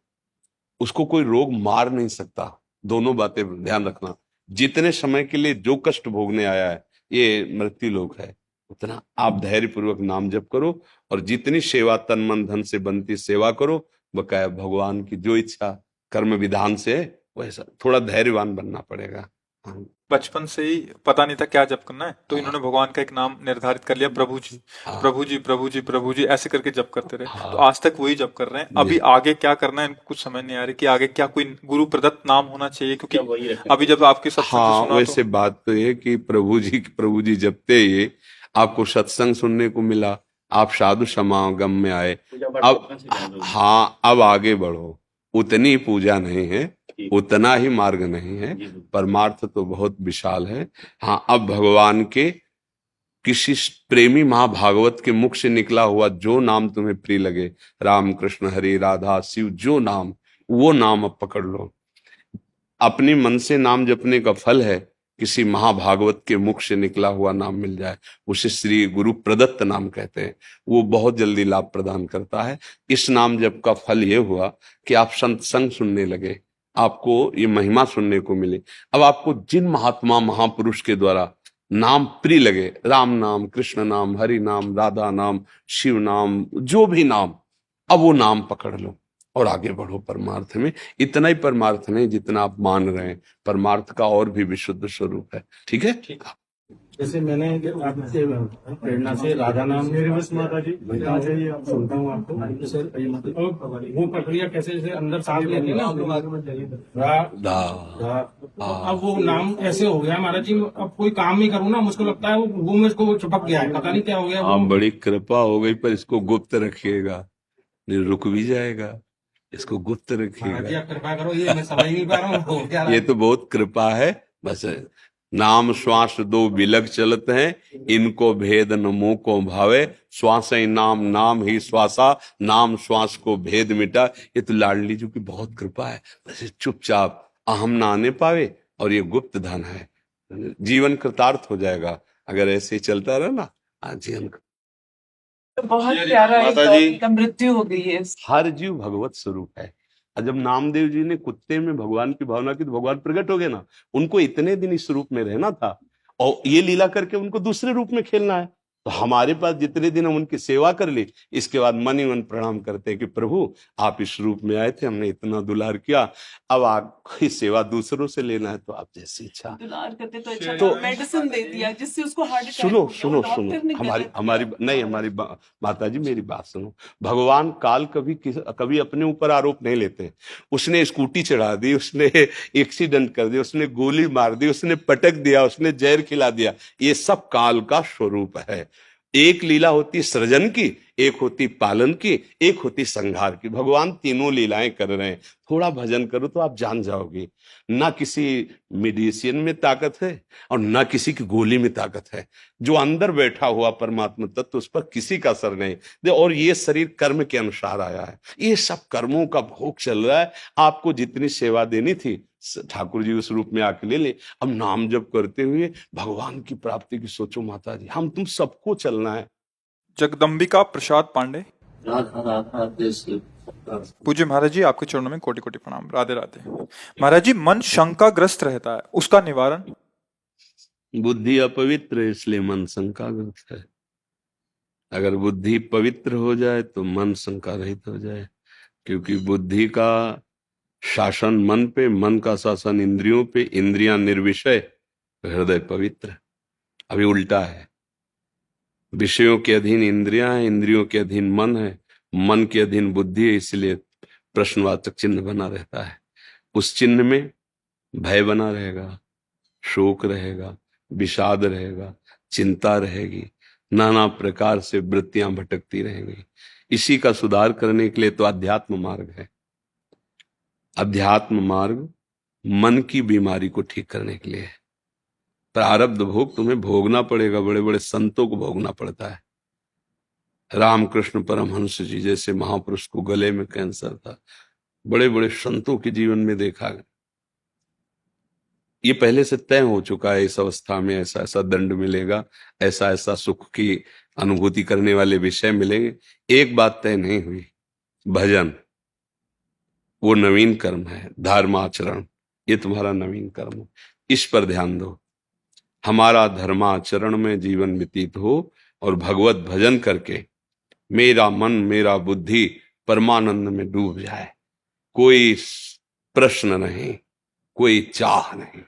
उसको कोई रोग मार नहीं सकता। दोनों बातें ध्यान रखना। जितने समय के लिए जो कष्ट भोगने आया है, ये मृत्यु लोक है, उतना आप धैर्य पूर्वक नाम जप करो, और जितनी सेवा तन मन धन से बनती सेवा करो। बकाया भगवान की जो इच्छा कर्म विधान से है वैसा, थोड़ा धैर्यवान बनना पड़ेगा। हाँ। बचपन से ही पता नहीं था क्या जप करना है, तो इन्होंने भगवान का एक नाम निर्धारित कर लिया, प्रभु जी हाँ। प्रभु जी प्रभु जी प्रभु जी, ऐसे करके जप करते रहे। हाँ। तो आज तक वही जप कर रहे हैं। अभी आगे क्या करना है इनको कुछ समझ नहीं आ रही कि आगे क्या कोई गुरु प्रदत्त नाम होना चाहिए, क्योंकि अभी जब आपके सत्संग हाँ, सुना वैसे तो बात तो ये कि प्रभु जी जपते ही आपको सत्संग सुनने को मिला, आप साधु समागम में आए। अब हाँ, अब आगे बढ़ो। उतनी पूजा नहीं है, उतना ही मार्ग नहीं है, परमार्थ तो बहुत विशाल है। हाँ, अब भगवान के किसी प्रेमी महाभागवत के मुख से निकला हुआ जो नाम तुम्हें प्रिय लगे, राम कृष्ण हरि राधा शिव, जो नाम, वो नाम अब पकड़ लो। अपनी मन से नाम जपने का फल है किसी महाभागवत के मुख से निकला हुआ नाम मिल जाए, उसे श्री गुरु प्रदत्त नाम कहते हैं। वो बहुत जल्दी लाभ प्रदान करता है। इस नाम जप का फल ये हुआ कि आप संत संग सुनने लगे, आपको ये महिमा सुनने को मिली। अब आपको जिन महात्मा महापुरुष के द्वारा नाम प्रिय लगे, राम नाम, कृष्ण नाम, हरि नाम, राधा नाम, शिव नाम, जो भी नाम, अब वो नाम पकड़ लो और आगे बढ़ो परमार्थ में। इतना ही परमार्थ नहीं जितना आप मान रहे हैं, परमार्थ का और भी विशुद्ध स्वरूप है। ठीक है? जैसे मैंने आपसे प्रेरणा से राधा नाम मेरे बस माता जी सुनता हूँ आपको सर, वो प्रक्रिया कैसे, जैसे अंदर सांस लेते हैं ना, अब वो नाम ऐसे हो गया महाराज जी, अब कोई काम नहीं करूँ ना, मुझको लगता है वो मुझको चिपक गया है, पता नहीं क्या हो गया। आप बड़ी कृपा हो गई, पर इसको गुप्त रखिएगा, नहीं रुक भी जाएगा। इसको गुप्त रखिएगा। आप कृपा करो, ये मैं समझ नहीं पा रहा हूँ। ये तो बहुत कृपा है। बस नाम श्वास दो बिलग चलत हैं, इनको भेद न मुंह को भावे, श्वास ही नाम नाम ही श्वासा, नाम श्वास को भेद मिटा। ये तो लाडली जी की बहुत कृपा है। बस चुपचाप अहम ना आने पावे, और ये गुप्त धन है, जीवन कृतार्थ हो जाएगा अगर ऐसे ही चलता रहा ना। जीवन बहुत प्यारा माता एक जी, का मृत्यु हो गई है। हर जीव भगवत स्वरूप है। और जब नामदेव जी ने कुत्ते में भगवान की भावना की तो भगवान प्रकट हो गए ना। उनको इतने दिन इस रूप में रहना था, और ये लीला करके उनको दूसरे रूप में खेलना है। तो हमारे पास जितने दिन हम उनकी सेवा कर ली, इसके बाद मन ही मन प्रणाम करते हैं कि प्रभु आप इस रूप में आए थे, हमने इतना दुलार किया, अब आपकी सेवा दूसरों से लेना है तो आप जैसी इच्छा। दुलार करते तो अच्छा, तो मेडिसिन दे दिया जिससे उसको हार्ट अटैक सुनो हो गया, सुनो वो डॉक्टर सुनो, ने हमारी गलत हमारी किया। नहीं, हमारी माता जी मेरी बात सुनो। भगवान काल कभी अपने ऊपर आरोप नहीं लेते। उसने स्कूटी चढ़ा दी, उसने एक्सीडेंट कर दिया, उसने गोली मार दी, उसने पटक दिया, उसने जहर खिला दिया, ये सब काल का स्वरूप है। एक लीला होती सृजन की, एक होती पालन की, एक होती संहार की। भगवान तीनों लीलाएं कर रहे हैं। थोड़ा भजन करो तो आप जान जाओगे, ना किसी मेडिसिन में ताकत है और ना किसी की गोली में ताकत है। जो अंदर बैठा हुआ परमात्मा तत्व, उस पर किसी का असर नहीं। और ये शरीर कर्म के अनुसार आया है, ये सब कर्मों का भोग चल रहा है। आपको जितनी सेवा देनी थी ठाकुर जी उस रूप में आके ले ले। अब नाम जप करते हुए भगवान की प्राप्ति की सोचो माता जी, हम तुम सबको चलना है। जगदम्बिका प्रसाद पांडे। राधा राधा देश पूज्य महाराज जी, आपके चरणों में कोटि कोटि प्रणाम। राधे राधे। महाराज जी, मन शंकाग्रस्त रहता है, उसका निवारण? बुद्धि अपवित्र है, इसलिए मन शंकाग्रस्त है। अगर बुद्धि पवित्र हो जाए तो मन शंका रहित हो जाए, क्योंकि बुद्धि का शासन मन पे, मन का शासन इंद्रियों पे, इंद्रियां निर्विषय, हृदय पवित्र। अभी उल्टा है, विषयों के अधीन इंद्रियां हैं, इंद्रियों के अधीन मन है, मन के अधीन बुद्धि है, इसलिए प्रश्नवाचक चिन्ह बना रहता है। उस चिन्ह में भय बना रहेगा, शोक रहेगा, विषाद रहेगा, चिंता रहेगी, नाना प्रकार से वृत्तियां भटकती रहेंगी। इसी का सुधार करने के लिए तो अध्यात्म मार्ग है। अध्यात्म मार्ग मन की बीमारी को ठीक करने के लिए है। प्रारब्ध भोग तुम्हें भोगना पड़ेगा, बड़े बड़े संतों को भोगना पड़ता है। रामकृष्ण परमहंस जी जैसे महापुरुष को गले में कैंसर था, बड़े बड़े संतों के जीवन में देखा गया। ये पहले से तय हो चुका है, इस अवस्था में ऐसा ऐसा दंड मिलेगा, ऐसा ऐसा सुख की अनुभूति करने वाले विषय मिलेंगे। एक बात तय नहीं हुई, भजन वो नवीन कर्म है, धर्माचरण ये तुम्हारा नवीन कर्म है, इस पर ध्यान दो। हमारा धर्माचरण में जीवन व्यतीत हो और भगवत भजन करके मेरा मन मेरा बुद्धि परमानंद में डूब जाए। कोई प्रश्न नहीं, कोई चाह नहीं,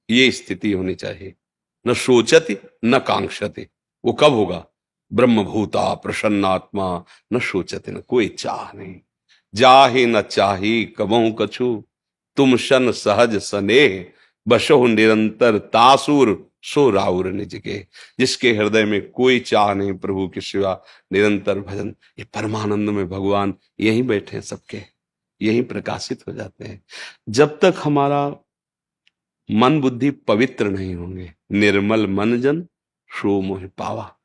ये स्थिति होनी चाहिए। न सोचति न कांक्षति, वो कब होगा? ब्रह्मभूता प्रसन्नात्मा न सोचति, न कोई चाह नहीं। जाहि न चाही कबहु कछु, तुम शन सहज स्नेह, बसहु निरंतर तासुर सो राउर निज के। जिसके हृदय में कोई चाह नहीं प्रभु के सिवा, निरंतर भजन, ये परमानंद में भगवान यहीं बैठे हैं, सबके यहीं प्रकाशित हो जाते हैं। जब तक हमारा मन बुद्धि पवित्र नहीं होंगे, निर्मल मन जन सो मोह पावा,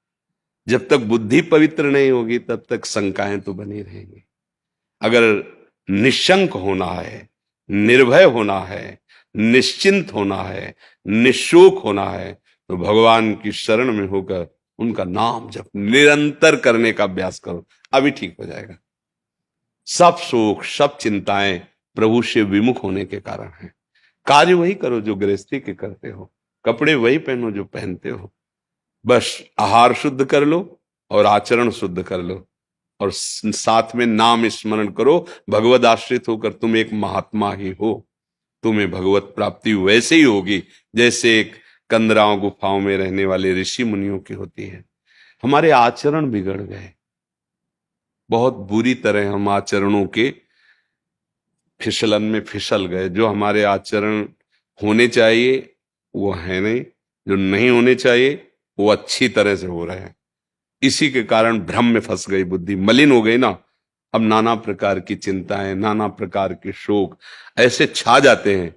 जब तक बुद्धि पवित्र नहीं होगी तब तक शंकाएं तो बनी रहेंगी। अगर निशंक होना है, निर्भय होना है, निश्चिंत होना है, निशोक होना है, तो भगवान की शरण में होकर उनका नाम जप निरंतर करने का अभ्यास करो, अभी ठीक हो जाएगा। सब शोक सब चिंताएं प्रभु से विमुख होने के कारण है। कार्य वही करो जो गृहस्थी के करते हो, कपड़े वही पहनो जो पहनते हो, बस आहार शुद्ध कर लो और आचरण शुद्ध कर लो, और साथ में नाम स्मरण करो। भगवत आश्रित होकर तुम एक महात्मा ही हो, तुम्हें भगवत प्राप्ति वैसे ही होगी जैसे एक कंदराओं गुफाओं में रहने वाले ऋषि मुनियों की होती है। हमारे आचरण बिगड़ गए, बहुत बुरी तरह हम आचरणों के फिसलन में फिसल गए। जो हमारे आचरण होने चाहिए वो है नहीं, जो नहीं होने चाहिए वो अच्छी तरह से हो रहे हैं। इसी के कारण भ्रम में फंस गई बुद्धि, मलिन हो गई ना। अब नाना प्रकार की चिंताएं, नाना प्रकार के शोक ऐसे छा जाते हैं,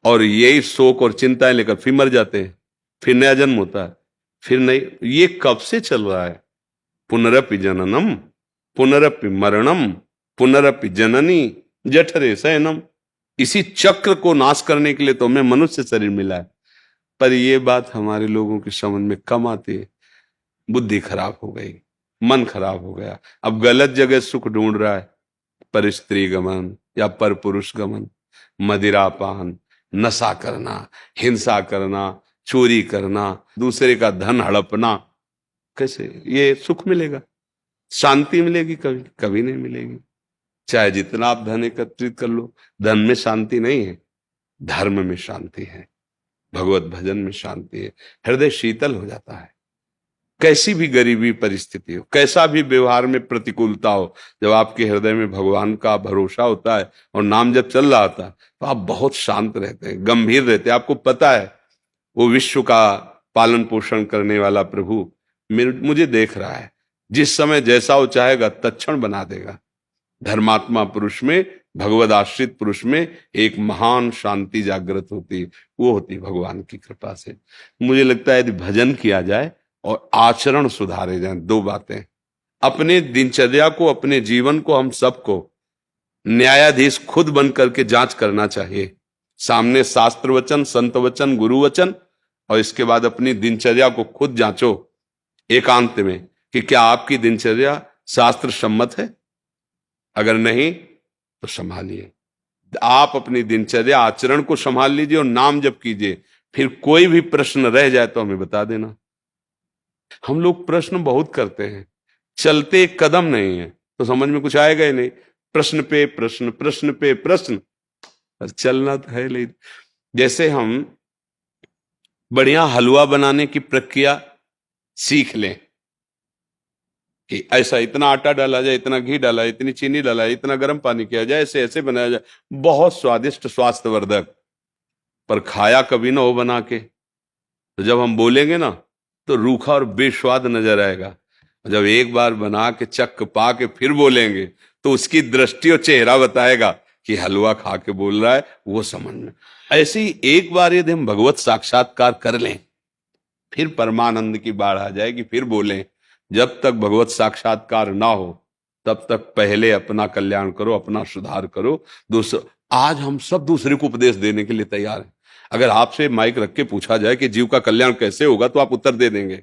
और यही शोक और चिंताएं लेकर फिर मर जाते हैं, फिर नया जन्म होता है, फिर नहीं। ये कब से चल रहा है? पुनरपि जननम पुनरपि मरणम पुनरपि जननी जठरे शयनम। इसी चक्र को नाश करने के लिए तो हमें मनुष्य शरीर मिला है। पर ये बात हमारे लोगों की समझ में कम आती है। बुद्धि खराब हो गई, मन खराब हो गया, अब गलत जगह सुख ढूंढ रहा है, पर स्त्री गमन या पर पुरुष गमन, मदिरापान, नशा करना, हिंसा करना, चोरी करना, दूसरे का धन हड़पना। कैसे ये सुख मिलेगा? शांति मिलेगी? कभी कभी नहीं मिलेगी। चाहे जितना आप धन एकत्रित कर लो, धन में शांति नहीं है, धर्म में शांति है, भगवत भजन में शांति है। हृदय शीतल हो जाता है। कैसी भी गरीबी परिस्थिति हो, कैसा भी व्यवहार में प्रतिकूलता हो, जब आपके हृदय में भगवान का भरोसा होता है और नाम जब चल रहा होता है, तो आप बहुत शांत रहते हैं, गंभीर रहते हैं। आपको पता है वो विश्व का पालन पोषण करने वाला प्रभु मुझे देख रहा है, जिस समय जैसा वो चाहेगा तत्क्षण बना देगा। धर्मात्मा पुरुष में, भगवद आश्रित पुरुष में एक महान शांति जागृत होती, वो होती भगवान की कृपा से। मुझे लगता है यदि भजन किया जाए और आचरण सुधारे जाएं, दो बातें, अपने दिनचर्या को, अपने जीवन को, हम सबको न्यायाधीश खुद बन करके जांच करना चाहिए। सामने शास्त्र वचन, संत वचन, गुरु वचन, और इसके बाद अपनी दिनचर्या को खुद जांचो एकांत में कि क्या आपकी दिनचर्या शास्त्र सम्मत है। अगर नहीं तो संभालिए, आप अपनी दिनचर्या आचरण को संभाल लीजिए और नाम जप कीजिए। फिर कोई भी प्रश्न रह जाए तो हमें बता देना। हम लोग प्रश्न बहुत करते हैं, चलते एक कदम नहीं है तो समझ में कुछ आएगा ही नहीं। प्रश्न पे प्रश्न, प्रश्न पे प्रश्न, पर चलना तो है। लेकिन जैसे हम बढ़िया हलवा बनाने की प्रक्रिया सीख लें कि ऐसा इतना आटा डाला जाए, इतना घी डाला, इतनी चीनी डाला, इतना गर्म पानी किया जाए, ऐसे ऐसे बनाया जाए, बहुत स्वादिष्ट स्वास्थ्यवर्धक, पर खाया कभी ना हो बना के, तो जब हम बोलेंगे ना तो रूखा और बेस्वाद नजर आएगा। जब एक बार बना के चख पा के फिर बोलेंगे तो उसकी दृष्टि और चेहरा बताएगा कि हलवा खा के बोल रहा है, वो समझ में। ऐसे ही एक बार यदि हम भगवत साक्षात्कार कर लें, फिर परमानंद की बाढ़ आ जाएगी, फिर बोलें। जब तक भगवत साक्षात्कार ना हो तब तक पहले अपना कल्याण करो, अपना सुधार करो। दूसरा, आज हम सब दूसरे को उपदेश देने के लिए तैयार हैं। अगर आपसे माइक रख के पूछा जाए कि जीव का कल्याण कैसे होगा, तो आप उत्तर दे देंगे।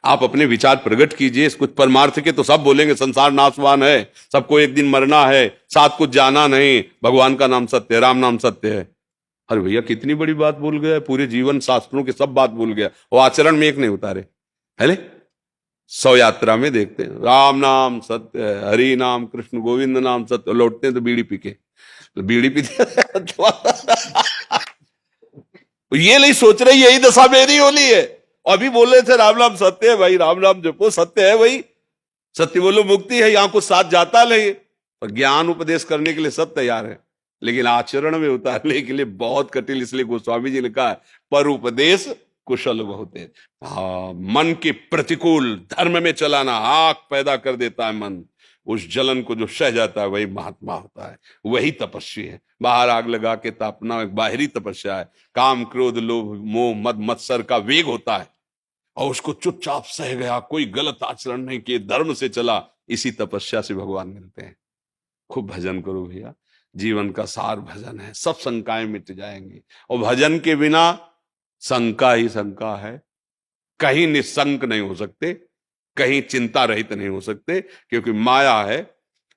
आप अपने विचार प्रकट कीजिए कुछ परमार्थ के, तो सब बोलेंगे संसार नाशवान है, सबको एक दिन मरना है, साथ कुछ जाना नहीं, भगवान का नाम सत्य है, राम नाम सत्य है। अरे भैया कितनी बड़ी बात भूल गया, पूरे जीवन शास्त्रों की सब बात भूल गया, वो आचरण में एक नहीं उतारे। है 100 यात्रा में देखते हैं राम नाम सत्य है, हरि नाम कृष्ण गोविंद नाम सत्य, लौटते हैं तो बीड़ी पी के, तो बीड़ी पीते ये नहीं सोच रहे यही दशा मेरी होली है। अभी बोल रहे थे राम नाम सत्य है, भाई राम नाम जपो, सत्य है भाई, सत्य बोलो मुक्ति है, यहां कुछ साथ जाता नहीं। और ज्ञान उपदेश करने के लिए सब तैयार है, लेकिन आचरण में उतारने के लिए बहुत कठिन। इसलिए गोस्वामी जी ने कहा पर उपदेश कुशल बहुत है। हाँ, मन के प्रतिकूल धर्म में चलाना आग पैदा कर देता है मन, उस जलन को जो सह जाता है वही महात्मा होता है, वही तपस्वी है। बाहर आग लगा के तापना एक बाहरी तपस्या है, काम क्रोध लोभ मोह मद मत्सर का वेग होता है, और उसको चुपचाप सह गया, कोई गलत आचरण नहीं किए, धर्म से चला, इसी तपस्या से भगवान मिलते हैं। खूब भजन करो भैया, जीवन का सार भजन है, सब शंकाएं मिट जाएंगी। और भजन के बिना शंका ही शंका है, कहीं निशंक नहीं हो सकते, कहीं चिंता रहित नहीं हो सकते, क्योंकि माया है।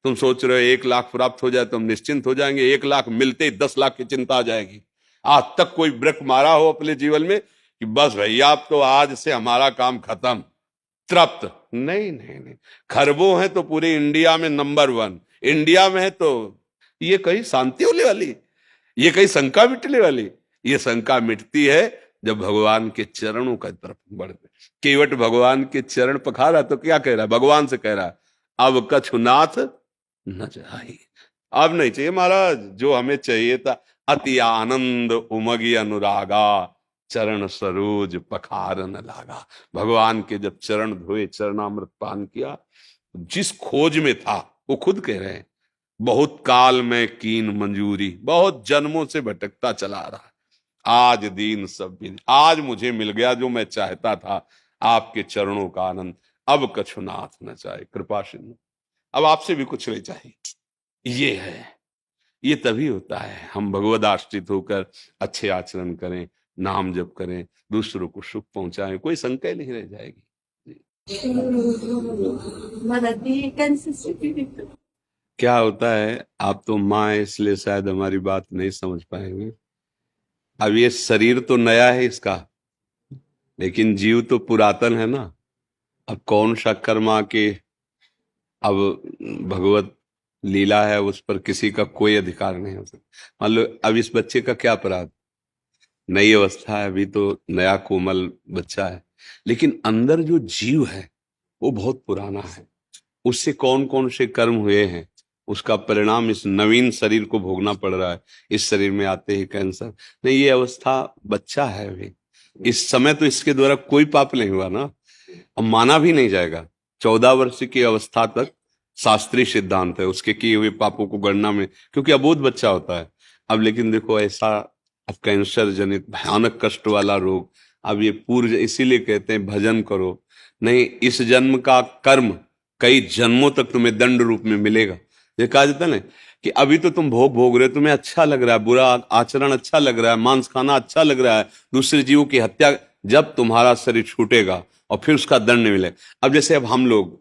तुम सोच रहे हो 1 लाख प्राप्त हो जाए तो हम निश्चिंत हो जाएंगे, 1 लाख मिलते ही 10 लाख की चिंता आ जाएगी। आज तक कोई ब्रेक मारा हो अपने जीवन में कि बस भैया अब तो आज से हमारा काम खत्म, तृप्त? नहीं नहीं नहीं, खरबों है तो पूरे इंडिया में नंबर 1, इंडिया में है तो ये कहीं शांति होने वाली, ये कहीं शंका मिटने वाली? ये शंका मिटती है जब भगवान के चरणों का तरफ बढ़ते। केवट भगवान के चरण पखारा तो क्या कह रहा है, भगवान से कह रहा है अब कछुनाथ न चाहिए, अब नहीं चाहिए महाराज, जो हमें चाहिए था अति आनंद उमगी अनुरागा चरण सरोज पखारन लागा। भगवान के जब चरण धोए, चरणामृत पान किया, जिस खोज में था वो खुद कह रहे हैं बहुत काल में कीन मंजूरी, बहुत जन्मों से भटकता चला रहा, आज दीन सब बिन, आज मुझे मिल गया जो मैं चाहता था, आपके चरणों का आनंद, अब कछुनाथ न चाहे कृपा सिंधु, अब आपसे भी कुछ नहीं चाहिए। ये है, ये तभी होता है हम भगवद आश्रित होकर अच्छे आचरण करें, नाम जप करें, दूसरों को सुख पहुंचाएं, कोई संकट नहीं रह जाएगी। क्या होता है, आप तो माँ है इसलिए शायद हमारी बात नहीं समझ पाएंगे। अब ये शरीर तो नया है इसका, लेकिन जीव तो पुरातन है ना। अब कौन सा कर्मा के, अब भगवत लीला है, उस पर किसी का कोई अधिकार नहीं हो सकता। मान लो अब इस बच्चे का क्या अपराध, नई अवस्था है, अभी तो नया कोमल बच्चा है, लेकिन अंदर जो जीव है वो बहुत पुराना है, उससे कौन कौन से कर्म हुए हैं, उसका परिणाम इस नवीन शरीर को भोगना पड़ रहा है। इस शरीर में आते ही कैंसर, नहीं ये अवस्था बच्चा है अभी, इस समय तो इसके द्वारा कोई पाप नहीं हुआ ना, अब माना भी नहीं जाएगा। 14 वर्ष की अवस्था तक शास्त्रीय सिद्धांत है उसके किए हुए पापों को गणना में, क्योंकि अबोध बच्चा होता है। अब लेकिन देखो ऐसा, अब कैंसर जनित भयानक कष्ट वाला रोग, अब ये पूर्व, इसीलिए कहते हैं भजन करो, नहीं इस जन्म का कर्म कई जन्मों तक तुम्हें दंड रूप में मिलेगा। ये कहा जाता है ना कि अभी तो तुम भोग रहे हो, तुम्हें अच्छा लग रहा है, बुरा आचरण अच्छा लग रहा है, मांस खाना अच्छा लग रहा है, दूसरे जीवों की हत्या, जब तुम्हारा शरीर छूटेगा और फिर उसका दंड मिलेगा। अब जैसे अब हम लोग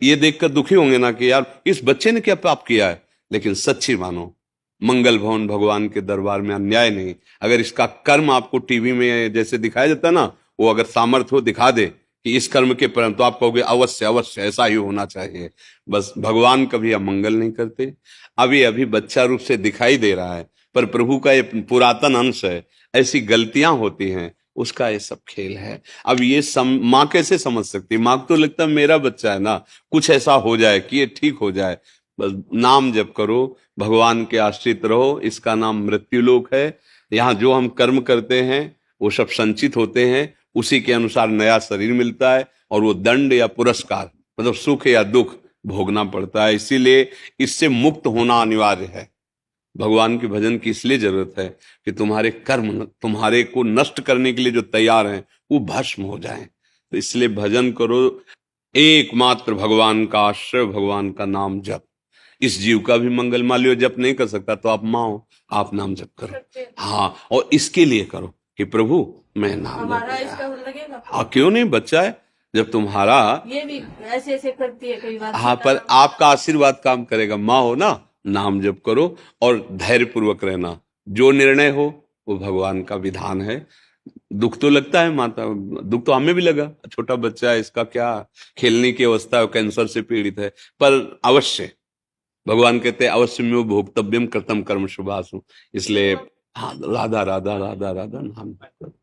ये देखकर दुखी होंगे ना कि यार इस बच्चे ने क्या पाप किया है, लेकिन सच्ची मानो मंगल भवन भगवान के दरबार में अन्याय नहीं। अगर इसका कर्म आपको टीवी में जैसे दिखाया जाता है ना, वो अगर सामर्थ्य हो दिखा दे कि इस कर्म के परिणाम, तो आप कहोगे अवश्य अवश्य ऐसा ही होना चाहिए। बस भगवान कभी अमंगल नहीं करते। अभी अभी बच्चा रूप से दिखाई दे रहा है, पर प्रभु का ये पुरातन अंश है, ऐसी गलतियां होती हैं, उसका ये सब खेल है। अब ये माँ कैसे समझ सकती है? माँ को तो लगता है मेरा बच्चा है ना, कुछ ऐसा हो जाए कि ये ठीक हो जाए। बस नाम जप करो, भगवान के आश्रित रहो, इसका नाम मृत्युलोक है। यहाँ जो हम कर्म करते हैं वो सब संचित होते हैं, उसी के अनुसार नया शरीर मिलता है, और वो दंड या पुरस्कार मतलब सुख या दुख भोगना पड़ता है। इसीलिए इससे मुक्त होना अनिवार्य है। भगवान के भजन की इसलिए जरूरत है कि तुम्हारे कर्म तुम्हारे को नष्ट करने के लिए जो तैयार हैं वो भस्म हो जाएं। तो इसलिए भजन करो, एकमात्र भगवान का आश्रय, भगवान का नाम जप। इस जीव का भी मंगल मान लियो जप नहीं कर सकता तो आप माँ हो, आप नाम जप करो। हाँ, और इसके लिए करो कि प्रभु मैं नाम हमारा जप इसका लगेगा। हाँ, क्यों नहीं? बच्चा है, जब तुम्हारा ये भी ऐसे ऐसे करती है कई बार। हाँ, पर आपका आशीर्वाद काम करेगा। माँ हो ना, नाम जप करो और धैर्य पूर्वक रहना। जो निर्णय हो वो भगवान का विधान है। दुख तो लगता है माता, दुख तो हमें भी लगा, छोटा बच्चा है, इसका क्या खेलने की अवस्था है, कैंसर से पीड़ित है, पर अवश्य भगवान कहते हैं अवश्य में भोक्तव्यम कृतम कर्म शुभासु। इसलिए हाँ, राधा राधा राधा राधा नाम जप करो।